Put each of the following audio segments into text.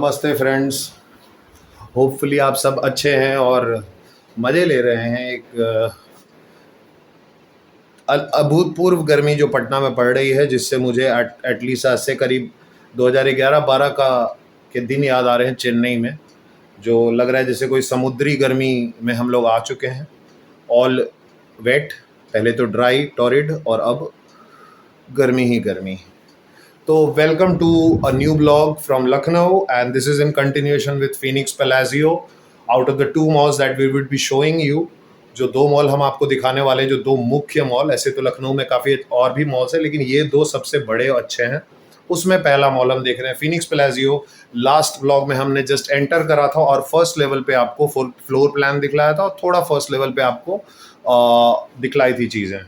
नमस्ते friends. Hopefully आप सब अच्छे हैं और मज़े ले रहे हैं। एक अभूतपूर्व गर्मी जो पटना में पड़ रही है, जिससे मुझे एटलीस्ट आज से करीब 2011-12 का के दिन याद आ रहे हैं। चेन्नई में जो लग रहा है जैसे कोई समुद्री गर्मी में हम लोग आ चुके हैं। ऑल वेट, पहले तो ड्राई टॉरिड और अब गर्मी ही गर्मी। So welcome to a new blog from Lucknow, and this is in continuation with Phoenix Palazzo. Out of the two malls that we would be showing you, जो दो mall हम आपको दिखाने वाले हैं, जो दो मुख्य मॉल, ऐसे तो लखनऊ में काफ़ी और भी मॉल्स हैं, लेकिन ये दो सबसे बड़े और अच्छे हैं। उसमें पहला मॉल हम देख रहे हैं फिनिक्स प्लाजियो। लास्ट ब्लॉग में हमने जस्ट एंटर करा था और फर्स्ट लेवल पे आपको फ्लोर प्लान दिखलाया था और थोड़ा फर्स्ट लेवल पे आपको दिखलाई थी चीज़ें।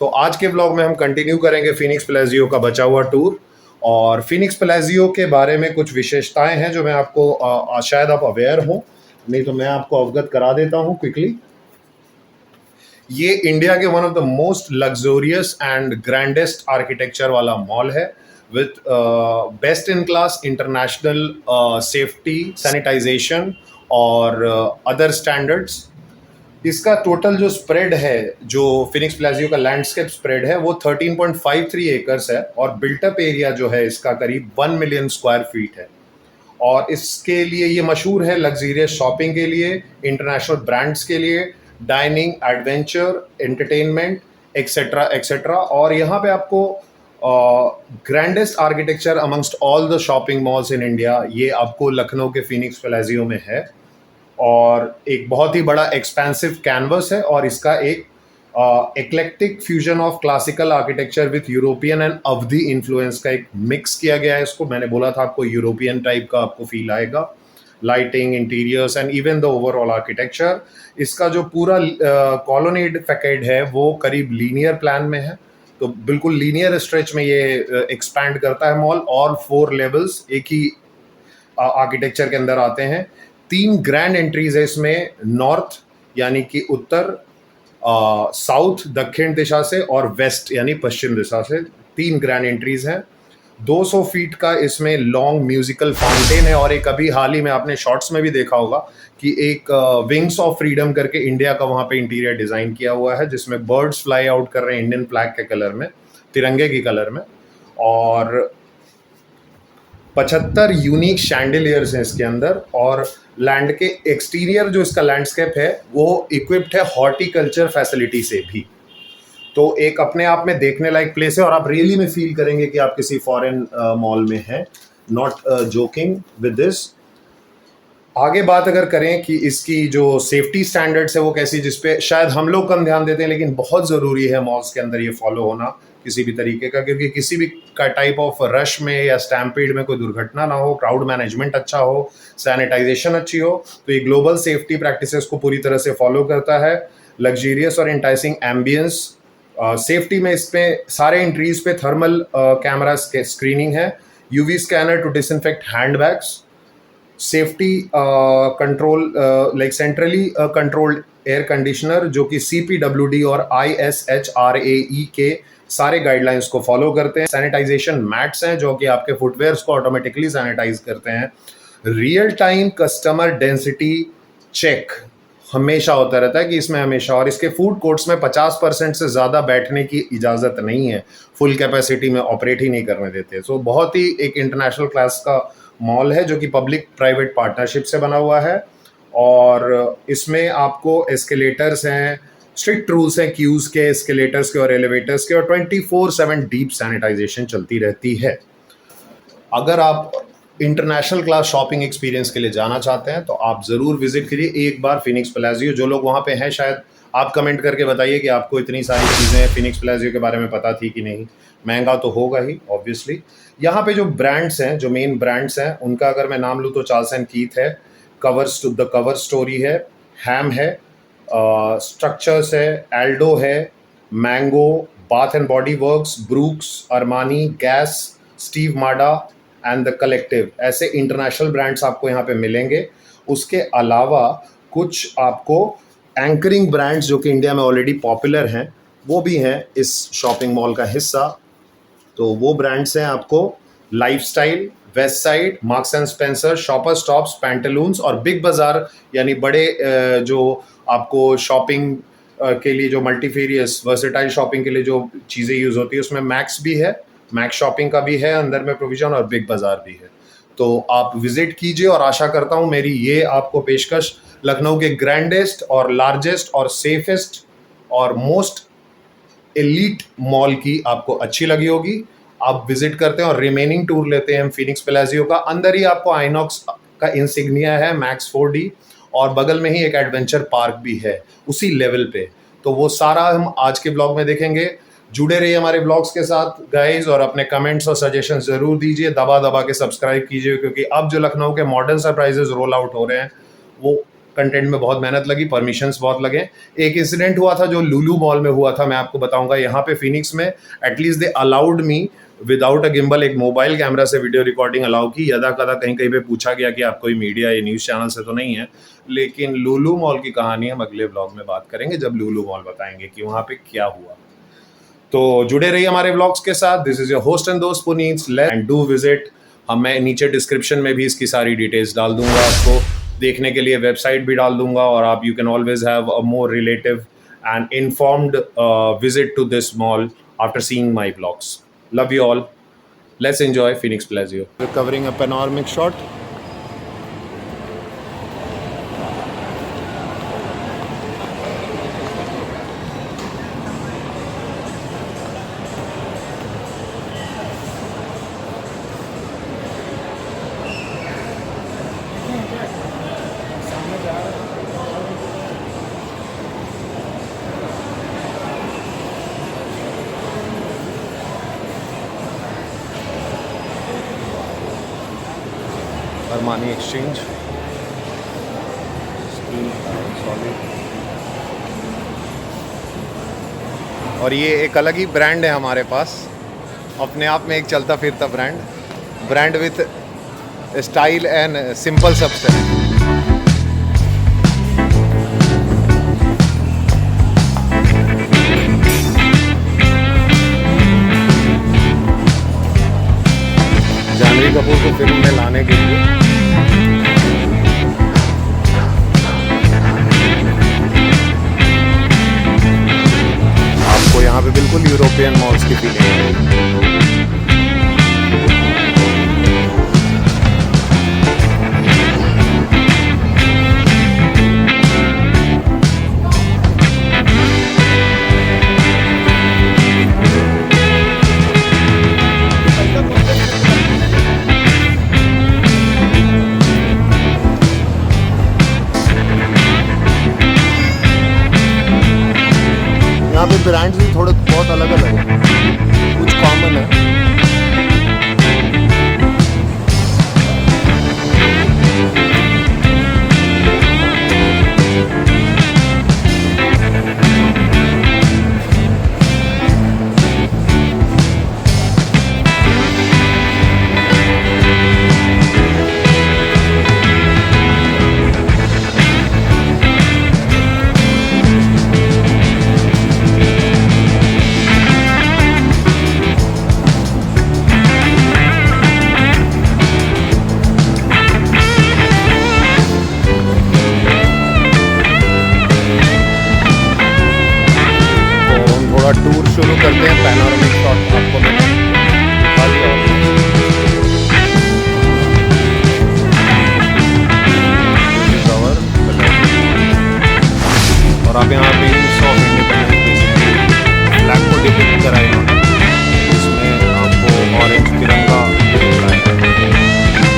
तो आज के ब्लॉग में हम कंटिन्यू करेंगे फिनिक्स प्लाजियो का बचा हुआ टूर। और फिनिक्स प्लाजियो के बारे में कुछ विशेषताएं हैं जो मैं आपको शायद आप अवेयर हो, नहीं तो मैं आपको अवगत करा देता हूं क्विकली। ये इंडिया के one of the most luxurious and grandest architecture वाला मॉल है with best in class international safety, sanitization और अदर स्टैंडर्ड्स। इसका टोटल जो स्प्रेड है, जो फिनिक्स प्लाजियो का लैंडस्केप स्प्रेड है, वो 13.53 एकर्स है और बिल्टअप एरिया जो है इसका करीब 1 मिलियन स्क्वायर फीट है। और इसके लिए ये मशहूर है लग्जरियस शॉपिंग के लिए, इंटरनेशनल ब्रांड्स के लिए, dining, adventure, entertainment etcetera etcetera. और यहाँ पे आपको grandest architecture amongst all the shopping malls in India, ये आपको लखनऊ के फिनिक्स प्लाजियो में है। और एक बहुत ही बड़ा एक्सपेंसिव कैनवस है और इसका एक eclectic fusion of classical architecture with European and Awadhi influence का एक मिक्स किया गया है इसको। मैंने बोला था आपको यूरोपियन टाइप का आपको फील आएगा। Lighting, interiors and even the overall architecture, इसका जो पूरा कॉलोनेड फैकेड है वो करीब लीनियर प्लान में है। तो बिल्कुल लीनियर स्ट्रेच में ये एक्सपैंड करता है मॉल। और 4 लेवल्स एक ही आर्किटेक्चर के अंदर आते हैं। 3 ग्रैंड एंट्रीज है इसमें, नॉर्थ यानी कि उत्तर, साउथ दक्षिण दिशा से, और वेस्ट यानी पश्चिम दिशा से। 3 ग्रैंड एंट्रीज हैं। 200 फीट का इसमें लॉन्ग म्यूजिकल फाउंटेन है। और एक अभी हाल ही में आपने शॉर्ट्स में भी देखा होगा कि एक विंग्स ऑफ फ्रीडम करके इंडिया का वहाँ पे इंटीरियर डिज़ाइन किया हुआ है, जिसमें बर्ड्स फ्लाई आउट कर रहे हैं इंडियन फ्लैग के कलर में, तिरंगे की कलर में। और 75 यूनिक शैंडिलियर्स हैं इसके अंदर। और लैंड के एक्सटीरियर जो इसका लैंडस्केप है वो इक्विप्ड है हॉर्टिकल्चर फैसिलिटी से भी। तो एक अपने आप में देखने लायक प्लेस है और आप रियली में फील करेंगे कि आप किसी फॉरेन मॉल में हैं। Not joking with this. आगे बात अगर करें कि इसकी जो सेफ्टी स्टैंडर्ड्स है वो कैसी, जिसपे शायद हम लोग कम ध्यान देते हैं, लेकिन बहुत ज़रूरी है मॉल्स के अंदर ये फॉलो होना किसी भी तरीके का, क्योंकि किसी भी का टाइप ऑफ रश में या स्टैम्पीड में कोई दुर्घटना ना हो, क्राउड मैनेजमेंट अच्छा हो, सैनिटाइजेशन अच्छी हो। तो ये ग्लोबल सेफ्टी प्रैक्टिसेस को पूरी तरह से फॉलो करता है। लग्जरियस और इंटाइसिंग एम्बियंस, सेफ्टी में इसमें सारे एंट्रीज पे थर्मल कैमरा स्क्रीनिंग है, UV scanner to disinfect handbags, safety control like centrally controlled air conditioner जो कि CPWD और ISHRAE के सारे गाइडलाइंस को फॉलो करते हैं। सैनिटाइजेशन मैट्स हैं जो कि आपके फुटवेयर्स को ऑटोमेटिकली सैनिटाइज करते हैं। Real time customer density check हमेशा होता रहता है कि इसमें हमेशा। और इसके फूड कोर्ट्स में 50% से ज़्यादा बैठने की इजाज़त नहीं है, फुल कैपेसिटी में ऑपरेट ही नहीं करने देते। सो बहुत ही एक इंटरनेशनल क्लास का मॉल है जो कि पब्लिक प्राइवेट पार्टनरशिप से बना हुआ है। और इसमें आपको एस्केलेटर्स हैं, स्ट्रिक्ट रूल्स हैं क्यूज़ के, एस्केलेटर्स के और एलिवेटर्स के, और 24/7 डीप सैनिटाइजेशन चलती रहती है। अगर आप इंटरनेशनल क्लास शॉपिंग एक्सपीरियंस के लिए जाना चाहते हैं तो आप ज़रूर विजिट करिए एक बार फिनिक्स प्लाजियो। जो लोग वहाँ पे हैं शायद आप कमेंट करके बताइए कि आपको इतनी सारी चीज़ें फिनिक्स प्लाजियो के बारे में पता थी कि नहीं। महंगा तो होगा ही ऑब्वियसली। यहाँ पे जो ब्रांड्स हैं, जो मेन ब्रांड्स हैं, उनका अगर मैं नाम लूँ तो चार्ल्स एंड कीथ है, द कवर स्टोरी है, हैम है, स्ट्रक्चर्स है, एल्डो है, mango, bath and body works, Brooks, Armani, gas, Steve माडा एंड द कलेक्टिव, ऐसे इंटरनेशनल ब्रांड्स आपको यहाँ पे मिलेंगे। उसके अलावा कुछ आपको एंकरिंग ब्रांड्स जो कि इंडिया में ऑलरेडी पॉपुलर हैं वो भी हैं इस शॉपिंग मॉल का हिस्सा। तो वो ब्रांड्स हैं आपको lifestyle, west side, marks and Spencer, shopper stops, Pantaloons और बिग बाजार यानी बड़े जो आपको शॉपिंग के लिए जो मल्टीफेरियस वर्सेटाइल शॉपिंग के लिए जो चीज़ें यूज़ होती है उसमें मैक्स भी है, मैक्स शॉपिंग का भी है अंदर में प्रोविजन, और बिग बाजार भी है। तो आप विजिट कीजिए और आशा करता हूँ मेरी ये आपको पेशकश लखनऊ के ग्रैंडेस्ट और लार्जेस्ट और सेफेस्ट और मोस्ट एलीट मॉल की आपको अच्छी लगी होगी। आप विजिट करते हैं और रिमेनिंग टूर लेते हैं हम फिनिक्स पैलेसियो का। अंदर ही आपको आइनॉक्स का इंसिग्निया है, मैक्स 4D, और बगल में ही एक एडवेंचर पार्क भी है उसी लेवल पे। तो वो सारा हम आज के ब्लॉग में देखेंगे। जुड़े रहिए हमारे ब्लॉग्स के साथ गाइज, और अपने कमेंट्स और सजेशन जरूर दीजिए, दबा दबा के सब्सक्राइब कीजिए, क्योंकि अब जो लखनऊ के मॉडर्न सरप्राइजेज रोल आउट हो रहे हैं वो कंटेंट में बहुत मेहनत लगी, परमिशंस बहुत लगे। एक इंसिडेंट हुआ था जो लुलु मॉल में हुआ था, मैं आपको बताऊंगा। यहाँ पे फिनिक्स में at least they allowed me without a gimbal एक मोबाइल कैमरा से वीडियो रिकॉर्डिंग अलाउ की। यदा कदा कहीं कहीं पे पूछा गया कि आप कोई मीडिया या न्यूज़ चैनल से तो नहीं है, लेकिन लुलु मॉल की कहानी हम अगले ब्लॉग में बात करेंगे जब लुलु मॉल बताएंगे कि वहाँ पे क्या हुआ। तो जुड़े रहिए हमारे ब्लॉग्स के साथ। This is your host and दोस्त पुनीत, एंड डू विजिट। मैं नीचे डिस्क्रिप्शन में भी इसकी सारी डिटेल्स डाल दूंगा, आपको देखने के लिए वेबसाइट भी डाल दूंगा, और आप you can always have a more relative and informed visit to this mall after seeing my blogs. Love you all, let's enjoy Phoenix Palassio. Covering a panoramic shot. Armani Exchange, और ये एक अलग ही brand है हमारे पास, अपने आप में एक चलता फिरता brand with style and simple substance. Janhvi Kapoor को फिल्म में लाने के लिए आपको यहाँ पे बिल्कुल यूरोपियन मॉल्स की फीलिंग है। यहाँ पे ब्रांड्स भी थोड़े बहुत अलग अलग हैं, कुछ कॉमन है। टूर शुरू करते हैं। पैनोरामिक शॉट आपको मैंने दिखा दिया, और आप यहाँ पे ऑफ इंडिपेंडेंस फ्लैग को डिपिक्ट कराए इन्होंने, इसमें आपको ऑरेंज तिरंगा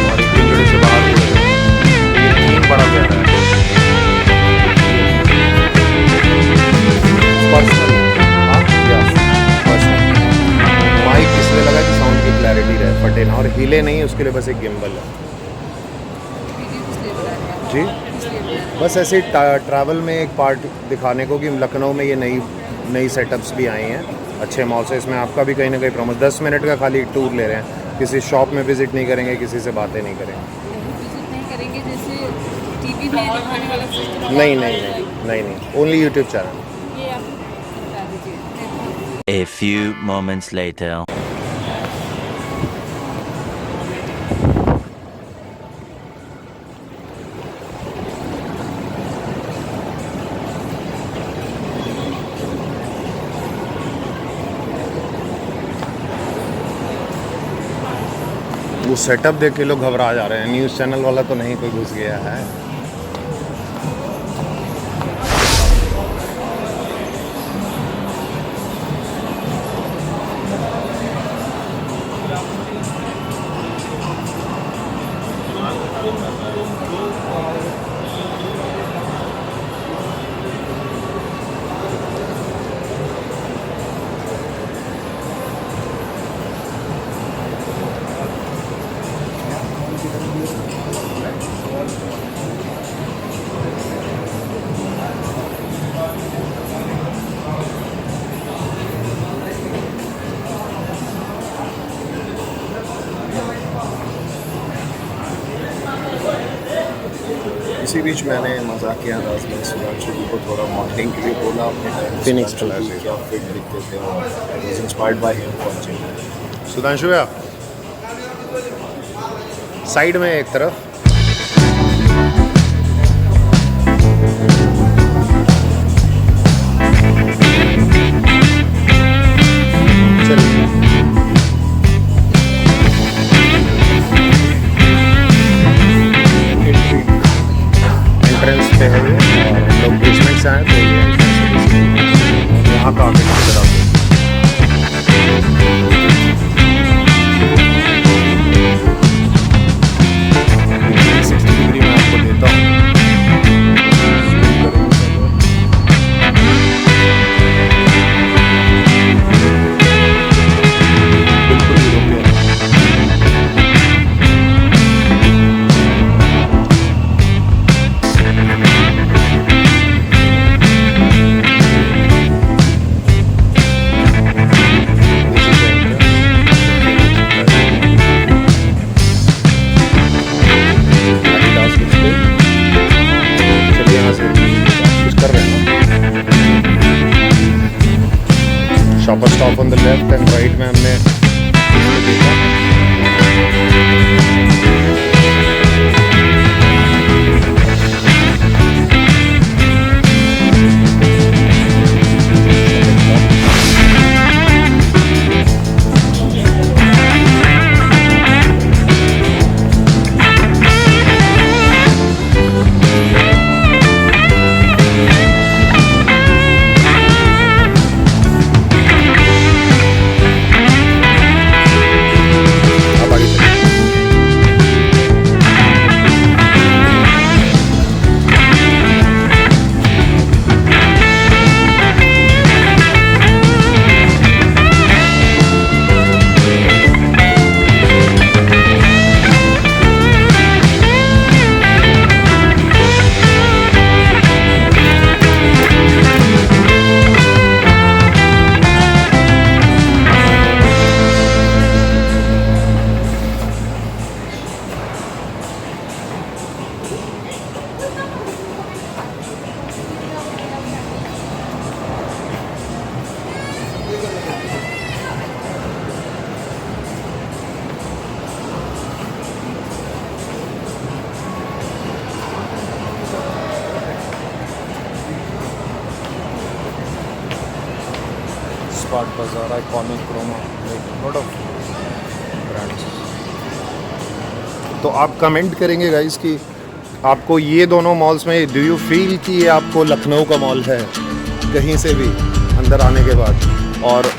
और एक पिंजड़े से बाहर उड़ रहे हैं। ये थीम बड़ा प्यारा है। पर्सनल माइक इसलिए लगा कि साउंड की क्लैरिटी रहे, फटे ना और हिले नहीं, उसके लिए बस एक गिम्बल है जी। बस ऐसे ट्रैवल में एक पार्ट दिखाने को कि लखनऊ में ये नई सेटअप्स भी आई हैं अच्छे मॉल से। इसमें आपका भी कहीं ना कहीं प्रमोट 10 मिनट का खाली टूर ले रहे हैं, किसी शॉप में विजिट नहीं करेंगे, किसी से बातें नहीं करेंगे, जैसे टीवी में दिखाने वाला सिस्टम नहीं, only YouTube channel. A few moments later. Setup देख के लोग घबरा जा रहे हैं। न्यूज़ चैनल वाला तो नहीं कोई घुस गया है। इसी बीच मैंने मजाक किया था उसमें सुधांशु जी को थोड़ा मॉडलिंग के लिए बोला अपने टाइम Phoenix क्या फिट दिखते थे और I was inspired by him for change. Sudhanshu भैया साइड में एक तरफ। एंट्रेंस पे है ये और हम लोग बेसमेंट से आए तो ये entrance है। और यहाँ का आगे की तरफ डिग्री में आपको देता हूँ। बिल्कुल यूरोपियन। चलिए यहाँ से कुछ कर रहे हैं ना। Shopper Stop on the left and right में हमने देखा। अब आगे चलिए। Smart Bazaar, Iconic, Croma, lot of brands. तो आप कमेंट करेंगे गाइस कि आपको ये दोनों मॉल्स में डू यू फील कि ये आपको लखनऊ का मॉल है कहीं से भी अंदर आने के बाद, और